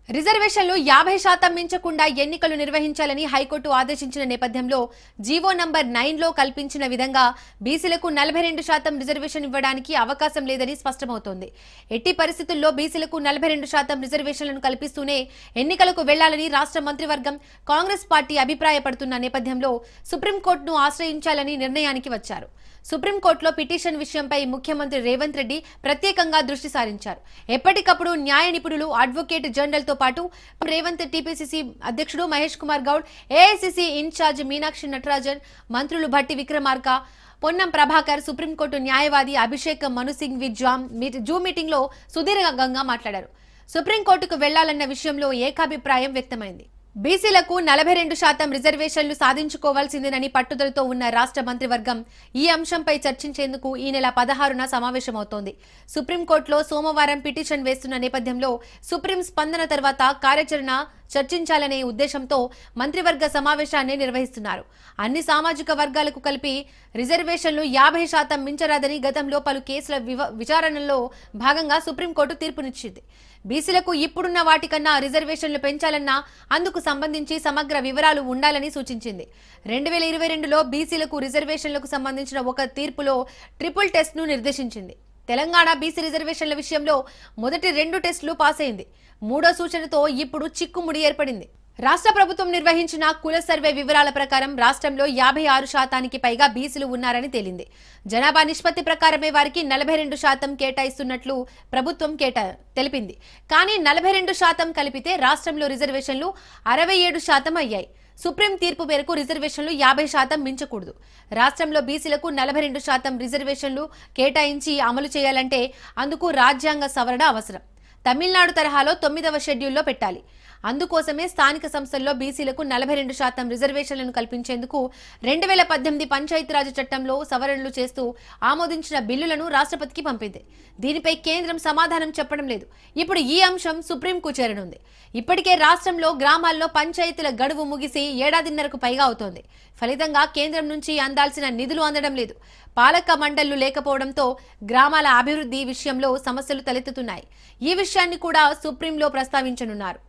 రిజర్వేషన్లు 50% మించకుండా ఎన్నికలు నిర్వహించాలని హైకోర్టు ఆదేశించిన నేపథ్యంలో జీవో నంబర్ 9లో కల్పించిన విధంగా బీసీలకు 42% రిజర్వేషన్ ఇవ్వడానికి అవకాశం లేదని స్పష్టమవుతోంది. ఎట్టి పరిస్థితుల్లో బీసీలకు 42% రిజర్వేషన్లను కల్పిస్తూనే ఎన్నికలకు వెళ్లాలని రాష్ట్ర మంత్రివర్గం కాంగ్రెస్ పార్టీ అభిప్రాయపడుతున్న నేపథ్యంలో సుప్రీంకోర్టును ఆశ్రయించాలని నిర్ణయానికి వచ్చారు. సుప్రీంకోర్టులో పిటిషన్ విషయంపై ముఖ్యమంత్రి రేవంత్ రెడ్డి ప్రత్యేకంగా దృష్టి సారించారు. ఎప్పటికప్పుడు న్యాయ నిపుణులు, అడ్వకేట్ జనరల్ తో పాటు రేవంత్ టీపీసీసీ అధ్యక్షుడు మహేష్ కుమార్ గౌడ్, ఏఐసీసీ ఇన్ఛార్జ్ మీనాక్షి నటరాజన్, మంత్రులు భట్టి విక్రమార్క, పొన్నం ప్రభాకర్, సుప్రీంకోర్టు న్యాయవాది అభిషేక్ మను సింఘ్వి జూమ్ మీటింగ్ లో సుదీర్ఘంగా మాట్లాడారు. సుప్రీంకోర్టుకు వెళ్లాలన్న విషయంలో ఏకాభిప్రాయం వ్యక్తమైంది. బీసీలకు 42% రిజర్వేషన్లు సాధించుకోవాల్సిందేనని పట్టుదలతో ఉన్న రాష్ట్ర మంత్రివర్గం ఈ అంశంపై చర్చించేందుకు ఈ నెల 16న సమావేశమవుతోంది. సుప్రీంకోర్టులో సోమవారం పిటిషన్ వేస్తున్న నేపథ్యంలో సుప్రీం స్పందన తర్వాత కార్యాచరణ చర్చించాలనే ఉద్దేశంతో మంత్రివర్గ సమావేశాన్ని నిర్వహిస్తున్నారు. అన్ని సామాజిక వర్గాలకు కలిపి రిజర్వేషన్లు 50% మించరాదని గతంలో పలు కేసుల విచారణలో భాగంగా సుప్రీంకోర్టు తీర్పునిచ్చింది. బీసీలకు ఇప్పుడున్న వాటికన్నా రిజర్వేషన్లు పెంచాలన్నా అందుకు సంబంధించి సమగ్ర వివరాలు ఉండాలని సూచించింది. 2022లో బీసీలకు రిజర్వేషన్లకు సంబంధించిన ఒక తీర్పులో ట్రిపుల్ టెస్ట్ ను నిర్దేశించింది. తెలంగాణ బీసీ రిజర్వేషన్ల విషయంలో మొదటి 2 టెస్టులు పాస్ అయింది. 3వ సూచనతో ఇప్పుడు చిక్కుముడి ఏర్పడింది. రాష్ట్ర ప్రభుత్వం నిర్వహించిన కుల సర్వే వివరాల ప్రకారం రాష్ట్రంలో 56% పైగా బీసీలు ఉన్నారని తేలింది. జనాభా నిష్పత్తి ప్రకారమే వారికి 42% కేటాయిస్తున్నట్లు ప్రభుత్వం తెలిపింది. కానీ 42% కలిపితే రాష్ట్రంలో రిజర్వేషన్లు 67% అయ్యాయి. సుప్రీం తీర్పు మేరకు రిజర్వేషన్లు 50% మించకూడదు. రాష్ట్రంలో బీసీలకు 42% రిజర్వేషన్లు కేటాయించి అమలు చేయాలంటే అందుకు రాజ్యాంగ సవరణ అవసరం. తమిళనాడు తరహాలో 9వ షెడ్యూల్లో పెట్టాలి. అందుకోసమే స్థానిక సంస్థల్లో బీసీలకు 42% రిజర్వేషన్లను కల్పించేందుకు 2018 పంచాయతీరాజ్ చట్టంలో సవరణలు చేస్తూ ఆమోదించిన బిల్లులను రాష్ట్రపతికి పంపింది. దీనిపై కేంద్రం సమాధానం చెప్పడం లేదు. ఇప్పుడు ఈ అంశం సుప్రీంకు చేరనుంది. ఇప్పటికే రాష్ట్రంలో గ్రామాల్లో పంచాయతీల గడువు ముగిసి ఏడాదిన్నరకు పైగా అవుతోంది. ఫలితంగా కేంద్రం నుంచి అందాల్సిన నిధులు అందడం లేదు. పాలక మండళ్లు లేకపోవడంతో గ్రామాల అభివృద్ధి విషయంలో సమస్యలు తలెత్తుతున్నాయి. ఈ విషయాన్ని కూడా సుప్రీంలో ప్రస్తావించనున్నారు.